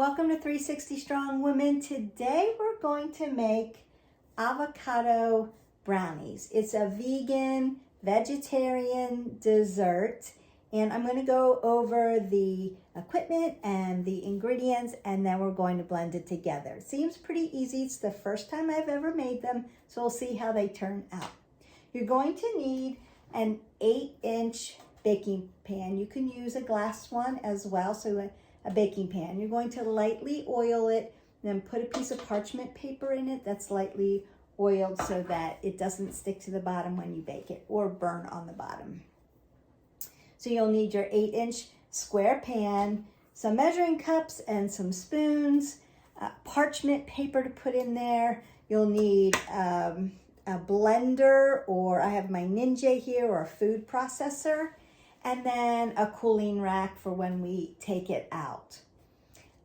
Welcome to 360 Strong Women. Today we're going to make avocado brownies. It's a vegan, vegetarian dessert, and I'm going to go over the equipment and the ingredients, and then we're going to blend it together. It seems pretty easy. It's the first time I've ever made them, so we'll see how they turn out. You're going to need an 8-inch baking pan. You can use a glass one as well, so a baking pan. You're going to lightly oil it, then put a piece of parchment paper in it that's lightly oiled so that it doesn't stick to the bottom when you bake it or burn on the bottom. So you'll need your 8-inch square pan, some measuring cups and some spoons, parchment paper to put in there. You'll need a blender, or I have my Ninja here, or a food processor, and then a cooling rack for when we take it out.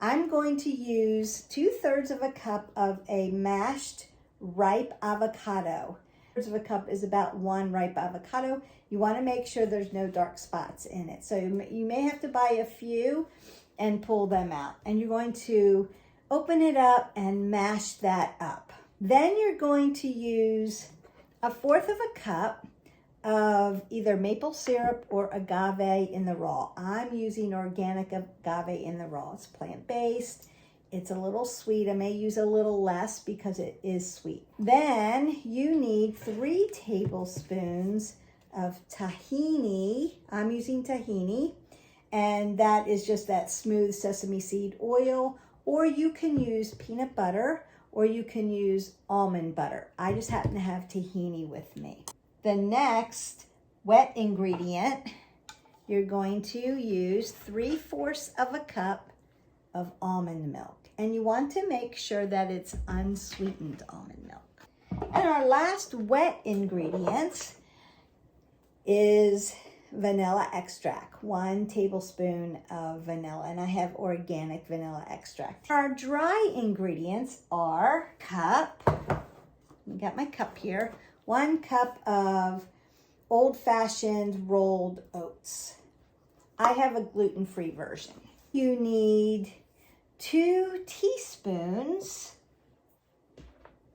I'm going to use 2/3 of a cup of a mashed ripe avocado. 1/3 of a cup is about 1 ripe avocado. You want to make sure there's no dark spots in it. So you may have to buy a few and pull them out. And you're going to open it up and mash that up. Then you're going to use 1/4 of a cup of either maple syrup or agave in the raw. I'm using organic agave in the raw. It's plant-based. It's a little sweet. I may use a little less because it is sweet. Then you need 3 tablespoons of tahini. I'm using tahini, and that is just that smooth sesame seed oil, or you can use peanut butter, or you can use almond butter. I just happen to have tahini with me. The next wet ingredient, you're going to use 3/4 of a cup of almond milk. And you want to make sure that it's unsweetened almond milk. And our last wet ingredient is vanilla extract, 1 tablespoon of vanilla. And I have organic vanilla extract. Our dry ingredients are I got my cup here. 1 cup of old-fashioned rolled oats. I have a gluten-free version. You need 2 teaspoons,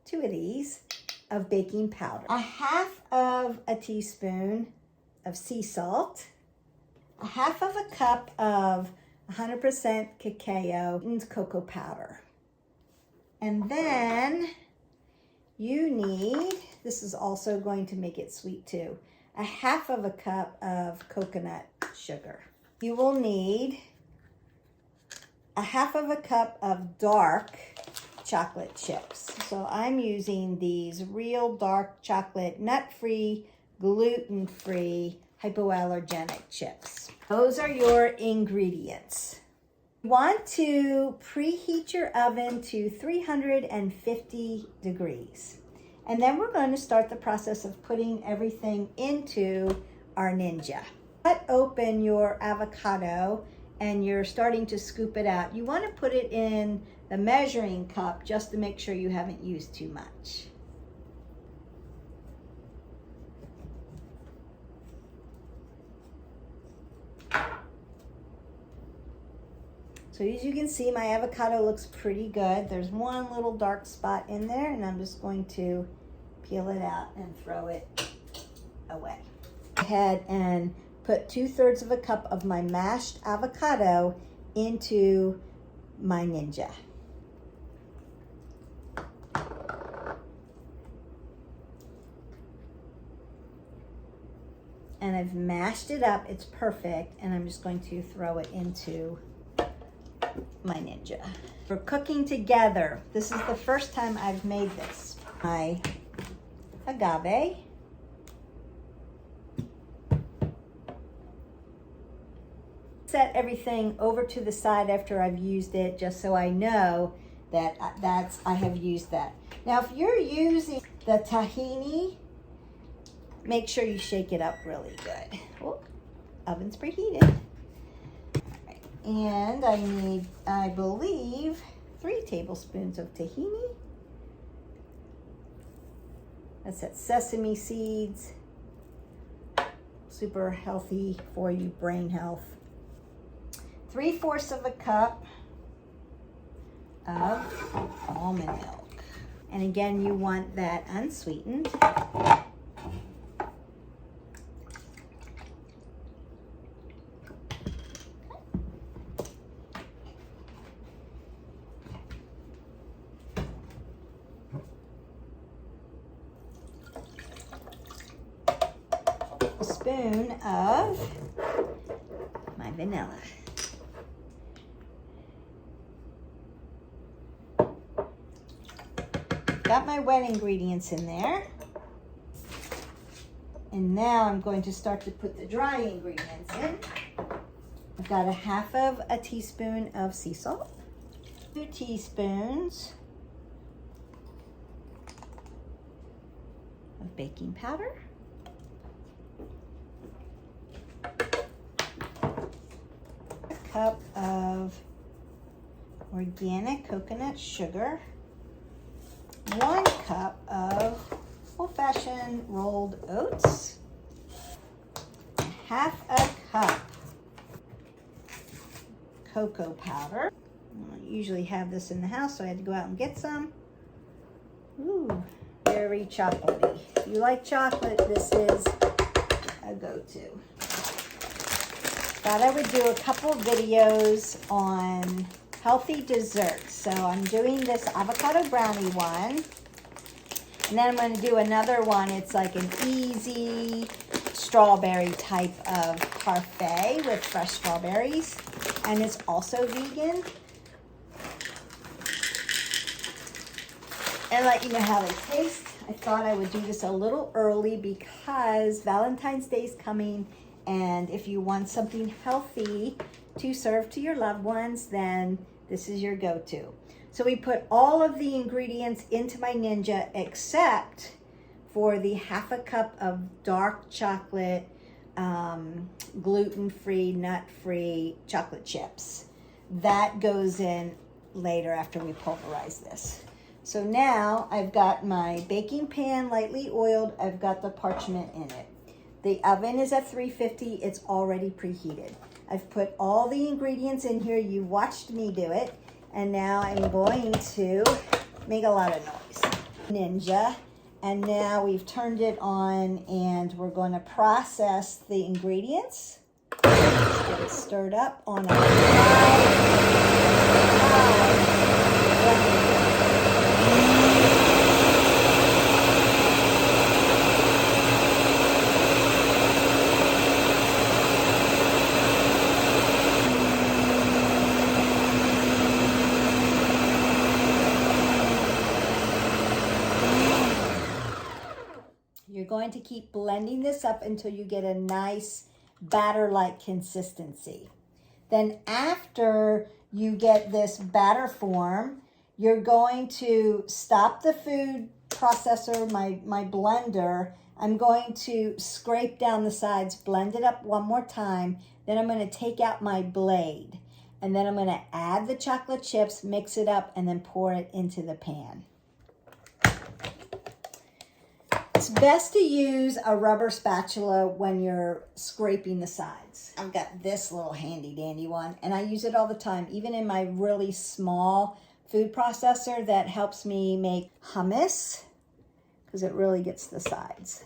2 of these, of baking powder. 1/2 of a teaspoon of sea salt. 1/2 of a cup of 100% cacao and cocoa powder. And then you need, this is also going to make it sweet too, 1/2 of a cup of coconut sugar. You will need 1/2 of a cup of dark chocolate chips. So I'm using these real dark chocolate, nut-free, gluten-free, hypoallergenic chips. Those are your ingredients. You want to preheat your oven to 350 degrees. And then we're going to start the process of putting everything into our Ninja. Cut open your avocado and you're starting to scoop it out. You want to put it in the measuring cup just to make sure you haven't used too much. So as you can see, my avocado looks pretty good. There's 1 little dark spot in there, and I'm just going to peel it out and throw it away. Go ahead and put 2/3 of a cup of my mashed avocado into my Ninja. And I've mashed it up. It's perfect, and I'm just going to throw it into my Ninja. We're cooking together. This is the first time I've made this. My agave. Set everything over to the side after I've used it, just so I know that I have used that. Now, if you're using the tahini, make sure you shake it up really good. Oh, oven's preheated. And I need, I believe, 3 tablespoons of tahini. That's that sesame seeds. Super healthy for you, brain health. 3/4 of a cup of almond milk. And again, you want that unsweetened. A spoon of my vanilla. Got my wet ingredients in there. And now I'm going to start to put the dry ingredients in. I've got a half of a teaspoon of sea salt, 2 teaspoons of baking powder, a cup of organic coconut sugar, 1 cup of old-fashioned rolled oats, half a cup cocoa powder. I don't usually have this in the house, so I had to go out and get some. Ooh, very chocolatey. If you like chocolate, this is a go-to. Thought I would do a couple videos on healthy desserts. So I'm doing this avocado brownie one. And then I'm going to do another one. It's like an easy strawberry type of parfait with fresh strawberries. And it's also vegan. And let you know how they taste. I thought I would do this a little early because Valentine's Day is coming. And if you want something healthy to serve to your loved ones, then this is your go-to. So we put all of the ingredients into my Ninja except for the half a cup of dark chocolate, gluten-free, nut-free chocolate chips. That goes in later after we pulverize this. So now I've got my baking pan lightly oiled. I've got the parchment in it. The oven is at 350. It's already preheated. I've put all the ingredients in here. You watched me do it. And now I'm going to make a lot of noise. Ninja. And now we've turned it on and we're going to process the ingredients. Let's get it stirred up on a high. You're going to keep blending this up until you get a nice batter-like consistency. Then after you get this batter form, you're going to stop the food processor, my blender. I'm going to scrape down the sides, blend it up one more time. Then I'm going to take out my blade. And then I'm going to add the chocolate chips, mix it up, and then pour it into the pan. It's best to use a rubber spatula when you're scraping the sides. I've got this little handy dandy one and I use it all the time, even in my really small food processor that helps me make hummus because it really gets the sides.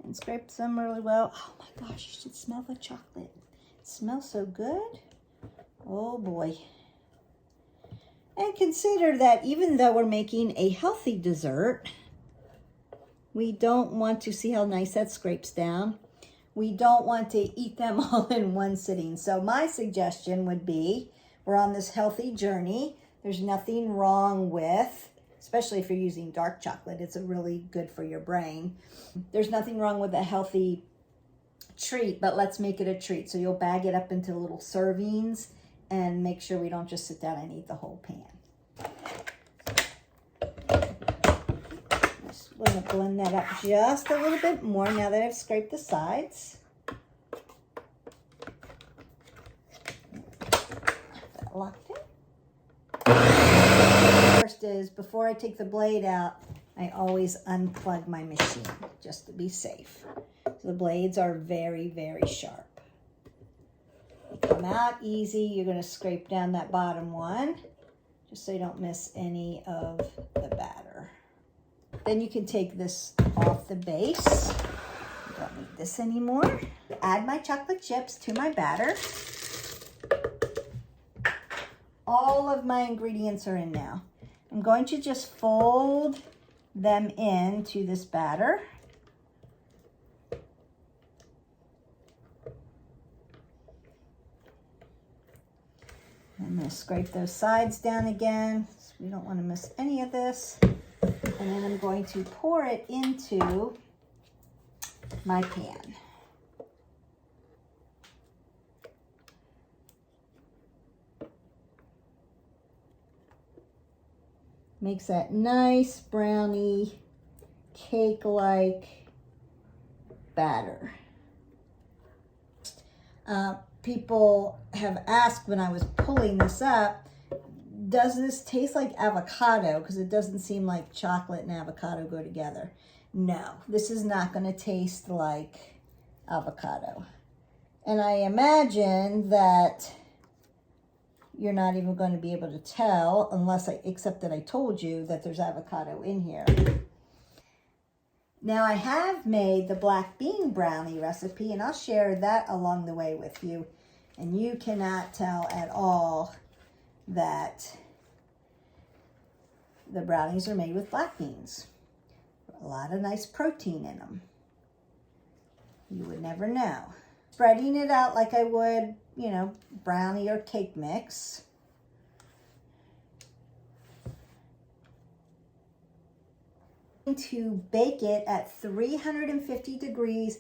And scrapes them really well. Oh my gosh, you should smell the chocolate. It smells so good. Oh boy. And consider that even though we're making a healthy dessert, we don't want to see how nice that scrapes down. We don't want to eat them all in one sitting. So my suggestion would be, we're on this healthy journey. There's nothing wrong with, especially if you're using dark chocolate, it's really good for your brain. There's nothing wrong with a healthy treat, but let's make it a treat. So you'll bag it up into little servings and make sure we don't just sit down and eat the whole pan. I'm going to blend that up just a little bit more now that I've scraped the sides. That locked in. First is, before I take the blade out, I always unplug my machine just to be safe. So the blades are very, very sharp. They come out easy. You're going to scrape down that bottom one just so you don't miss any of the batter. Then you can take this off the base. I don't need this anymore. Add my chocolate chips to my batter. All of my ingredients are in now. I'm going to just fold them into this batter. I'm going to scrape those sides down again, so we don't want to miss any of this. And then I'm going to pour it into my pan. Makes that nice brownie cake-like batter. People have asked when I was pulling this up, does this taste like avocado? Because it doesn't seem like chocolate and avocado go together. No, this is not going to taste like avocado. And I imagine that you're not even going to be able to tell except that I told you that there's avocado in here. Now I have made the black bean brownie recipe, and I'll share that along the way with you. And you cannot tell at all that the brownies are made with black beans. A lot of nice protein in them. You would never know. Spreading it out like I would, brownie or cake mix. To bake it at 350 degrees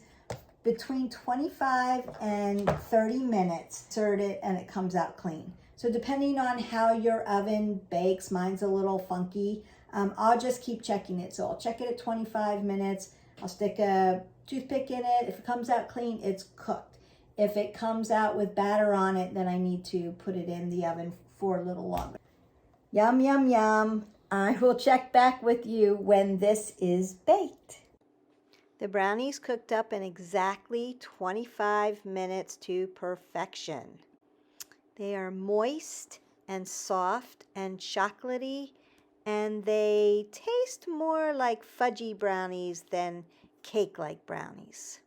between 25 and 30 minutes. Insert it and it comes out clean. So depending on how your oven bakes, mine's a little funky, I'll just keep checking it. So I'll check it at 25 minutes. I'll stick a toothpick in it. If it comes out clean, it's cooked. If it comes out with batter on it, then I need to put it in the oven for a little longer. Yum, yum, yum. I will check back with you when this is baked. The brownies cooked up in exactly 25 minutes to perfection. They are moist and soft and chocolatey, and they taste more like fudgy brownies than cake-like brownies.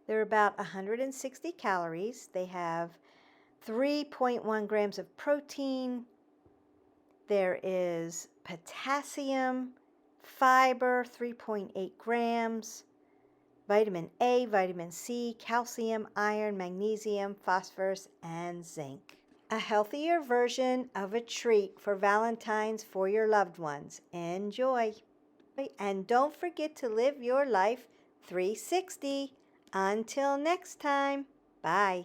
They're about 160 calories. They have 3.1 grams of protein. There is potassium, fiber, 3.8 grams, vitamin A, vitamin C, calcium, iron, magnesium, phosphorus, and zinc. A healthier version of a treat for Valentines for your loved ones. Enjoy. And don't forget to live your life 360. Until next time, bye.